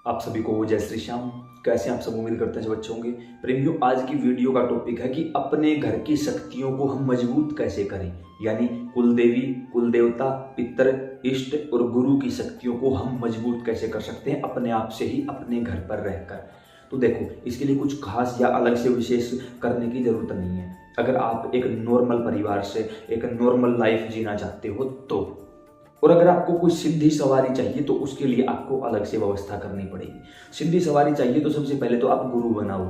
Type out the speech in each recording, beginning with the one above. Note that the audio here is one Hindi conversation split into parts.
आप सभी को जय श्री श्याम। कैसे आप सब उम्मीद करते हैं सब अच्छे होंगे। प्रेमियों, आज की वीडियो का टॉपिक है कि अपने घर की शक्तियों को हम मजबूत कैसे करें, यानी कुल देवी, कुल देवता, पितर, इष्ट और गुरु की शक्तियों को हम मजबूत कैसे कर सकते हैं अपने आप से ही, अपने घर पर रहकर। तो देखो, इसके लिए कुछ खास या अलग से विशेष करने की जरूरत नहीं है। अगर आप एक नॉर्मल परिवार से एक नॉर्मल लाइफ जीना चाहते हो तो, और अगर आपको कोई सिद्धि सवारी चाहिए तो उसके लिए आपको अलग से व्यवस्था करनी पड़ेगी। सिद्धि सवारी चाहिए तो सबसे पहले तो आप गुरु बनाओ।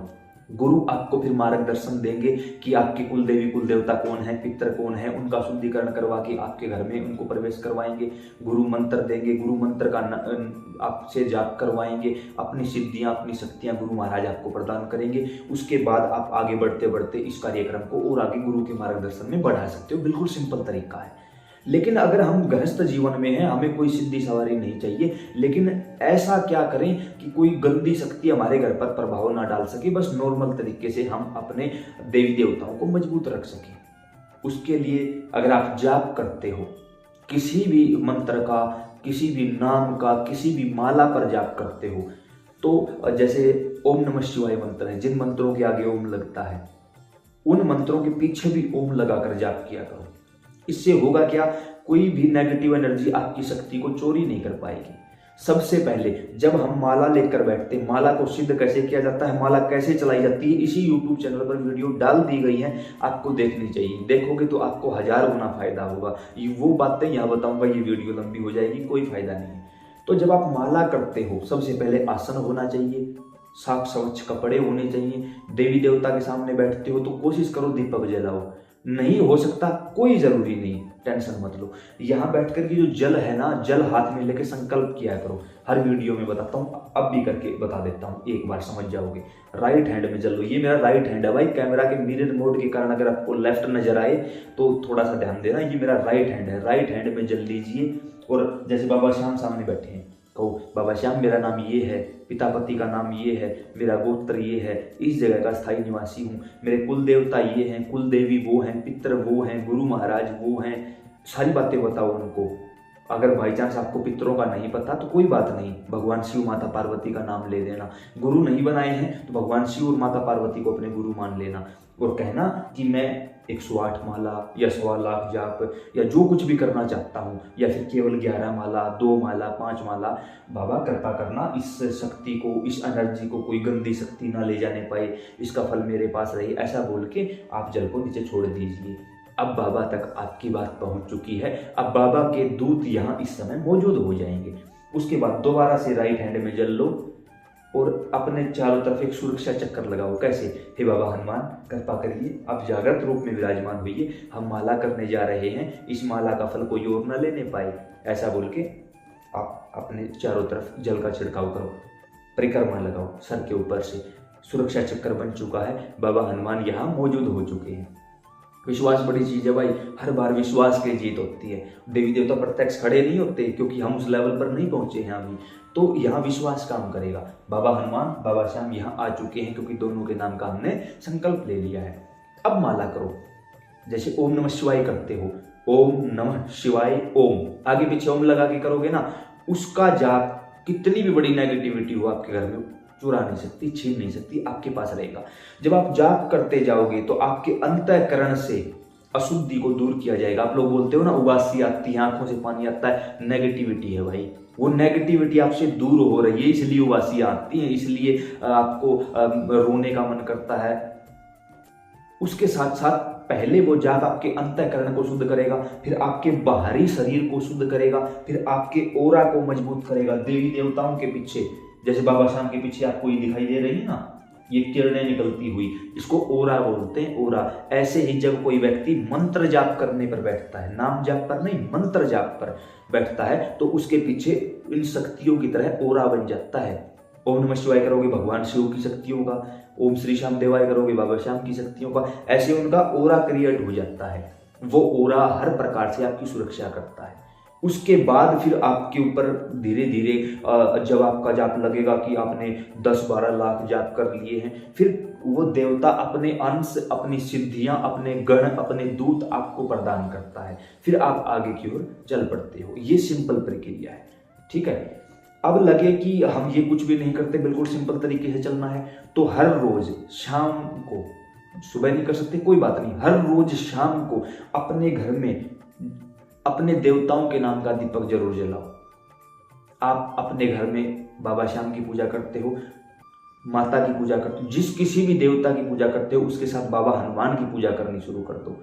गुरु आपको फिर मार्गदर्शन देंगे कि आपके कुल देवी कुल देवता कौन है, पितर कौन है, उनका शुद्धिकरण करवा के आपके घर में उनको प्रवेश करवाएंगे। गुरु मंत्र देंगे, गुरु मंत्र का आपसे जाप करवाएंगे। अपनी सिद्धियां, अपनी शक्तियां गुरु महाराज आपको प्रदान करेंगे। उसके बाद आप आगे बढ़ते बढ़ते इस कार्यक्रम को और आगे गुरु के मार्गदर्शन में बढ़ा सकते हो। बिल्कुल सिंपल तरीका है। लेकिन अगर हम गृहस्थ जीवन में हैं, हमें कोई सिद्धि सवारी नहीं चाहिए, लेकिन ऐसा क्या करें कि कोई गंदी शक्ति हमारे घर पर प्रभाव ना डाल सके, बस नॉर्मल तरीके से हम अपने देवी देवताओं को मजबूत रख सकें। उसके लिए अगर आप जाप करते हो, किसी भी मंत्र का, किसी भी नाम का, किसी भी माला पर जाप करते हो, तो जैसे ओम नमः शिवाय मंत्र है, जिन मंत्रों के आगे ओम लगता है उन मंत्रों के पीछे भी ओम लगाकर जाप किया करो। इससे होगा क्या, कोई भी नेगेटिव एनर्जी आपकी शक्ति को चोरी नहीं कर पाएगी। सबसे पहले जब हम माला लेकर बैठते हैं, माला को सिद्ध कैसे किया जाता है, माला कैसे चलाई जाती है, इसी यूट्यूब चैनल पर वीडियो डाल दी गई है, आपको देखनी चाहिए। देखोगे तो आपको 1000 गुना फायदा होगा। वो बातें यहाँ बताऊंगा, ये वीडियो लंबी हो जाएगी, कोई फायदा नहीं है। तो जब आप माला करते हो, सबसे पहले आसन होना चाहिए, साफ स्वच्छ कपड़े होने चाहिए। देवी देवता के सामने बैठते हो तो कोशिश करो दीपक जलाओ। नहीं हो सकता, कोई जरूरी नहीं, टेंशन मत लो। यहाँ बैठकर के जो जल है ना, जल हाथ में लेके संकल्प किया करो। हर वीडियो में बताता हूँ, अब भी करके बता देता हूँ, एक बार समझ जाओगे। राइट हैंड में जल लो। ये मेरा राइट हैंड है भाई, कैमरा के मिरर मोड के कारण अगर आपको लेफ्ट नजर आए तो थोड़ा सा ध्यान देना। ये मेरा राइट हैंड है, राइट हैंड में जल लीजिए। और जैसे बाबा श्याम सामने बैठे हैं, कहो बाबा श्याम मेरा नाम ये है, पितापति का नाम ये है, मेरा गोत्र ये है, इस जगह का स्थायी निवासी हूँ, मेरे कुल देवता ये हैं, कुल देवी वो हैं, पितर वो हैं, गुरु महाराज वो हैं। सारी बातें बताओ उनको। अगर बाई चांस आपको पितरों का नहीं पता तो कोई बात नहीं, भगवान शिव माता पार्वती का नाम ले देना। गुरु नहीं बनाए हैं तो भगवान शिव और माता पार्वती को अपने गुरु मान लेना और कहना कि मैं 108 माला या 1.25 लाख जाप या जो कुछ भी करना चाहता हूँ, या फिर केवल 11 माला, 2 माला, 5 माला। बाबा कृपा करना, इस शक्ति को, इस एनर्जी को कोई गंदी शक्ति ना ले जाने पाए, इसका फल मेरे पास रहे, ऐसा बोल के आप जल को नीचे छोड़ दीजिए। अब बाबा तक आपकी बात पहुंच चुकी है। अब बाबा के दूत यहाँ इस समय मौजूद हो जाएंगे। उसके बाद दोबारा से राइट हैंड में जल लो और अपने चारों तरफ एक सुरक्षा चक्कर लगाओ। कैसे? हे बाबा हनुमान कृपा करिए, आप जागृत रूप में विराजमान होइए, हम माला करने जा रहे हैं, इस माला का फल कोई और न लेने पाए, ऐसा बोल के आप अपने चारों तरफ जल का छिड़काव करो, परिक्रमा लगाओ सर के ऊपर से। सुरक्षा चक्कर बन चुका है, बाबा हनुमान यहाँ मौजूद हो चुके हैं। विश्वास बड़ी चीज है भाई, हर बार विश्वास की जीत होती है। देवी देवता प्रत्यक्ष खड़े नहीं होते, क्योंकि हम उस लेवल पर नहीं पहुंचे हैं अभी। तो यहाँ विश्वास काम करेगा। बाबा हनुमान, बाबा श्याम यहाँ आ चुके हैं, क्योंकि दोनों के नाम का हमने संकल्प ले लिया है। अब माला करो, जैसे ओम नमः शिवाय करते हो, ओम नमः शिवाय ओम, आगे पीछे ओम लगा के करोगे ना, उसका जाप कितनी भी बड़ी नेगेटिविटी हो आपके घर में चुरा नहीं सकती, छीन नहीं सकती, आपके पास रहेगा। जब आप जाप करते जाओगे तो आपके अंतःकरण से अशुद्धि को दूर किया जाएगा। आप लोग बोलते हो ना उबासी आती है, आंखों से पानी आता है, नेगेटिविटी है भाई। वो नेगेटिविटी आपसे दूर हो रही है, इसलिए उबासी आती है, इसलिए आपको रोने का मन करता है। उसके साथ साथ पहले वो जाप आपके अंतःकरण को शुद्ध करेगा, फिर आपके बाहरी शरीर को शुद्ध करेगा, फिर आपके ओरा को मजबूत करेगा। देवी देवताओं के पीछे, जैसे बाबा श्याम के पीछे आपको ये दिखाई दे रही है ना, ये किरणें निकलती हुई, इसको ओरा बोलते हैं, ओरा। ऐसे ही जब कोई व्यक्ति मंत्र जाप करने पर बैठता है, नाम जाप पर नहीं, मंत्र जाप पर बैठता है, तो उसके पीछे इन शक्तियों की तरह ओरा बन जाता है। ओम नमः शिवाय करोगे भगवान शिव की शक्तियों का, ओम श्री श्याम देवाय करोगे बाबा श्याम की शक्तियों का, ऐसे उनका ओरा क्रिएट हो जाता है। वो ओरा हर प्रकार से आपकी सुरक्षा करता है। उसके बाद फिर आपके ऊपर धीरे धीरे जब आपका जाप लगेगा कि आपने 10-12 लाख जाप कर लिए हैं, फिर वो देवता अपने अंश, अपनी सिद्धियां, अपने गण, अपने दूत आपको प्रदान करता है। फिर आप आगे की ओर चल पड़ते हो। ये सिंपल प्रक्रिया है, ठीक है। अब लगे कि हम ये कुछ भी नहीं करते, बिल्कुल सिंपल तरीके से चलना है, तो हर रोज शाम को, सुबह नहीं कर सकते कोई बात नहीं, हर रोज शाम को अपने घर में अपने देवताओं के नाम का दीपक जरूर जलाओ। आप अपने घर में बाबा श्याम की पूजा करते हो, माता की पूजा करते हो, जिस किसी भी देवता की पूजा करते हो, उसके साथ बाबा हनुमान की पूजा करनी शुरू कर दो,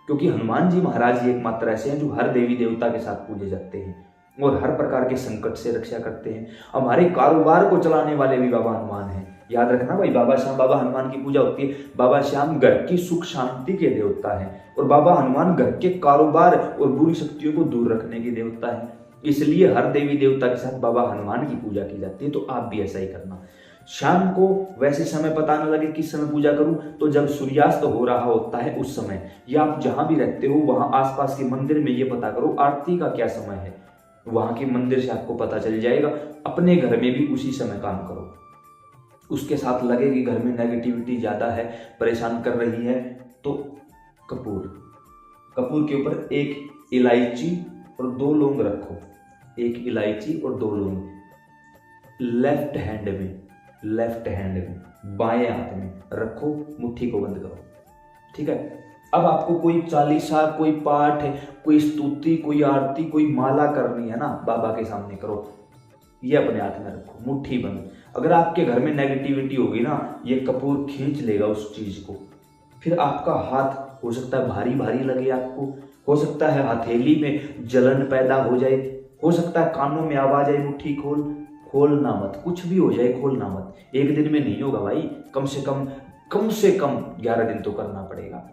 क्योंकि हनुमान जी महाराज ही एकमात्र ऐसे हैं जो हर देवी देवता के साथ पूजे जाते हैं और हर प्रकार के संकट से रक्षा करते हैं। हमारे कारोबार को चलाने वाले भी बाबा हनुमान हैं। याद रखना भाई, बाबा श्याम, बाबा हनुमान की पूजा होती है। बाबा श्याम घर की सुख शांति के देवता हैं और बाबा हनुमान घर के कारोबार और बुरी शक्तियों को दूर रखने के देवता हैं। इसलिए हर देवी देवता के साथ बाबा हनुमान की पूजा की जाती है। तो आप भी ऐसा ही करना। शाम को वैसे समय पता न लगे किस समय पूजा करूं, तो जब सूर्यास्त हो रहा होता है उस समय, या आप जहां भी रहते हो वहां आसपास के मंदिर में ये पता करो आरती का क्या समय है, वहां के मंदिर से आपको पता चल जाएगा। अपने घर में भी उसी समय काम करो। उसके साथ लगे कि घर में नेगेटिविटी ज्यादा है, परेशान कर रही है, तो कपूर के ऊपर एक इलायची और 2 लौंग रखो। एक इलायची और 2 लौंग लेफ्ट हैंड में बाएं हाथ में रखो, मुट्ठी को बंद करो। ठीक है। अब आपको कोई चालीसा, कोई पाठ, कोई स्तुति, कोई आरती, कोई माला करनी है ना, बाबा के सामने करो। ये अपने हाथ में रखो, मुट्ठी बंद। अगर आपके घर में नेगेटिविटी होगी ना, ये कपूर खींच लेगा उस चीज को। फिर आपका हाथ हो सकता है भारी भारी लगे आपको, हो सकता है हथेली में जलन पैदा हो जाए, हो सकता है कानों में आवाज आए, मुट्ठी खोलना मत, कुछ भी हो जाए खोलना मत। एक दिन में नहीं होगा भाई, कम से कम 11 दिन तो करना पड़ेगा।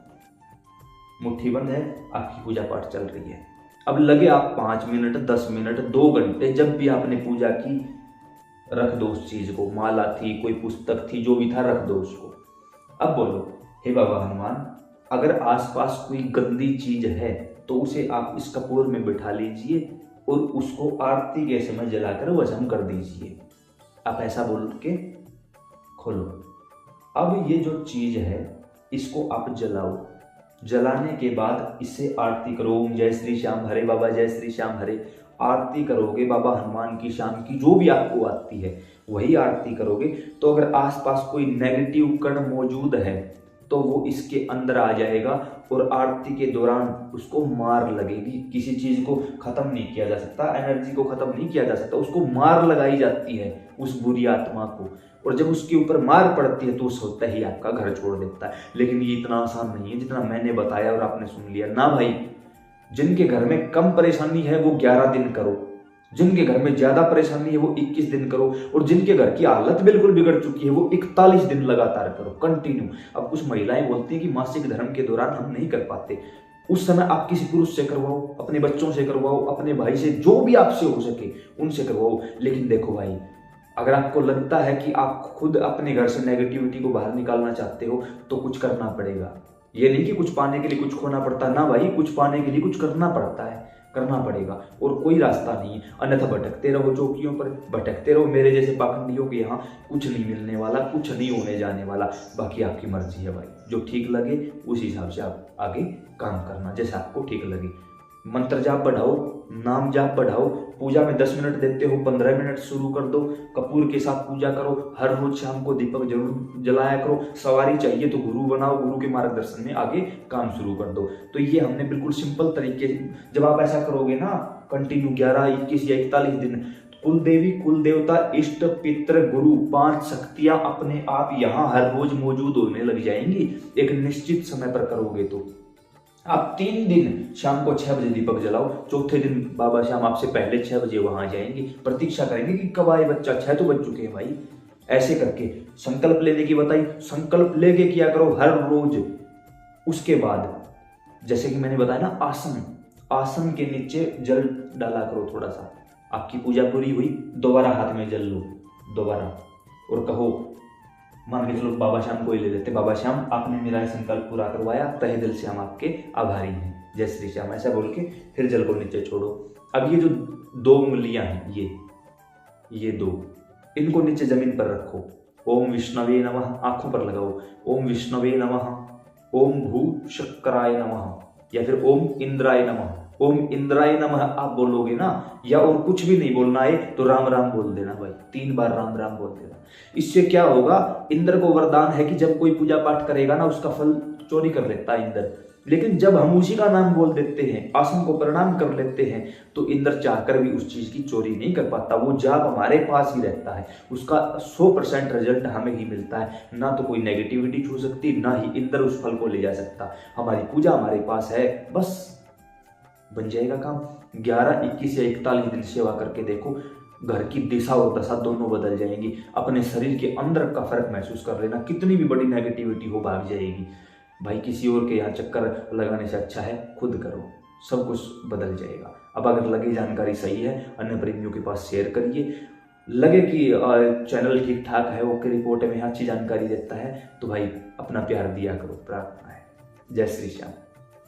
मुट्ठी बंद है, आपकी पूजा पाठ चल रही है। अब लगे आप 5 मिनट, 10 मिनट, 2 घंटे, जब भी आपने पूजा की रख दो उस चीज को। माला थी, कोई पुस्तक थी, जो भी था रख दो उसको। अब बोलो, हे बाबा हनुमान, अगर आसपास कोई गंदी चीज है तो उसे आप इस कपूर में बिठा लीजिए और उसको आरती के समय जलाकर वजन कर दीजिए। आप ऐसा बोल के खोलो। अब ये जो चीज है इसको आप जलाओ। जलाने के बाद इससे आरती करो। ओम जय श्री श्याम हरे, बाबा जय श्री श्याम हरे। आरती करोगे बाबा हनुमान की, शाम की, जो भी आपको आती है वही आरती करोगे। तो अगर आसपास कोई नेगेटिव कण मौजूद है तो वो इसके अंदर आ जाएगा और आरती के दौरान उसको मार लगेगी। किसी चीज को खत्म नहीं किया जा सकता, एनर्जी को खत्म नहीं किया जा सकता, उसको मार लगाई जाती है उस बुरी आत्मा को। और जब उसके ऊपर मार पड़ती है तो उस होता ही आपका घर छोड़ देता है। लेकिन ये इतना आसान नहीं है जितना मैंने बताया और आपने सुन लिया ना भाई। जिनके घर में कम परेशानी है वो 11 दिन करो, जिनके घर में ज्यादा परेशानी है वो 21 दिन करो, और जिनके घर की हालत बिल्कुल बिगड़ चुकी है वो 41 दिन लगातार करो, कंटिन्यू। अब कुछ महिलाएं बोलती हैं कि मासिक धर्म के दौरान हम नहीं कर पाते। उस समय आप किसी पुरुष से करवाओ, अपने बच्चों से करवाओ, अपने भाई से, जो भी आपसे हो सके उनसे करवाओ। लेकिन देखो भाई, अगर आपको लगता है कि आप खुद अपने घर से नेगेटिविटी को बाहर निकालना चाहते हो तो कुछ करना पड़ेगा। ये नहीं कि कुछ पाने के लिए कुछ खोना पड़ता है ना भाई, कुछ पाने के लिए कुछ करना पड़ता है, करना पड़ेगा। और कोई रास्ता नहीं है, अन्यथा भटकते रहो चौकियों पर, भटकते रहो। मेरे जैसे पाखंडियों के यहाँ कुछ नहीं मिलने वाला, कुछ नहीं होने जाने वाला। बाकी आपकी मर्जी है भाई, जो ठीक लगे उस हिसाब से आप आगे काम करना, जैसे आपको ठीक लगे। मंत्र जाप बढ़ाओ, नाम जाप बढ़ाओ। पूजा में 10 मिनट देते हो, 15 मिनट शुरू कर दो। कपूर के साथ पूजा करो। हर रोज शाम को दीपक जरूर जलाया करो। सवारी चाहिए तो गुरु बनाओ, गुरु के मार्गदर्शन में आगे काम शुरू कर दो। तो ये हमने बिल्कुल सिंपल तरीके, जब आप ऐसा करोगे ना कंटिन्यू 11, 21 या 41 दिन, कुल देवी, कुल देवता, इष्ट, पितृ, गुरु, 5 शक्तियां अपने आप यहाँ हर रोज मौजूद होने लग जाएंगी। एक निश्चित समय पर करोगे तो आप 3 दिन शाम को 6 बजे दीपक जलाओ। चौथे दिन बाबा श्याम आपसे पहले 6 बजे वहां जाएंगे, प्रतीक्षा करेंगे कि कब आए बच्चा। 6 तो बज चुके हैं भाई। ऐसे करके संकल्प लेने की बताई, संकल्प लेके किया करो हर रोज। उसके बाद जैसे कि मैंने बताया ना, आसन के नीचे जल डाला करो थोड़ा सा। आपकी पूजा पूरी हुई, दोबारा हाथ में जल लो दोबारा और कहो, मान के चलो बाबा श्याम को ही ले लेते, बाबा श्याम आपने मेरा संकल्प पूरा करवाया, तहे दिल से हम आपके आभारी हैं, जय श्री श्याम, ऐसा बोल के फिर जल को नीचे छोड़ो। अब ये जो 2 उंगलियां हैं, ये 2, इनको नीचे जमीन पर रखो। ओम विष्णवे नमः, आंखों पर लगाओ। ओम विष्णवे नमः, ओम भू शक्राय नमः, या फिर ओम इंद्राय नमः, ओम इंद्राय नमः आप बोलोगे ना, या और कुछ भी नहीं बोलना है तो राम राम बोल देना भाई, 3 बार राम राम बोल देना। इससे क्या होगा, इंद्र को वरदान है कि जब कोई पूजा पाठ करेगा ना उसका फल चोरी कर लेता है इंद्र। लेकिन जब हम उसी का नाम बोल देते हैं, आसन को प्रणाम कर लेते हैं, तो इंद्र चाहकर भी उस चीज की चोरी नहीं कर पाता। वो जाप हमारे पास ही रहता है, उसका 100% रिजल्ट हमें ही मिलता है। ना तो कोई नेगेटिविटी छू सकती, ना ही इंद्र उस फल को ले जा सकता। हमारी पूजा हमारे पास है, बस बन जाएगा काम। 11, 21 या 41 दिन सेवा करके देखो, घर की दिशा और दशा दोनों बदल जाएंगी। अपने शरीर के अंदर का फर्क महसूस कर लेना, कितनी भी बड़ी नेगेटिविटी हो भाग जाएगी। भाई किसी और के यहाँ चक्कर लगाने से अच्छा है खुद करो, सब कुछ बदल जाएगा। अब अगर लगे जानकारी सही है, अन्य प्रेमियों के पास शेयर करिए। लगे कि चैनल ठीक ठाक है, ओके रिपोर्ट में अच्छी जानकारी देता है, तो भाई अपना प्यार दिया करो, प्रार्थना है। जय श्री श्याम।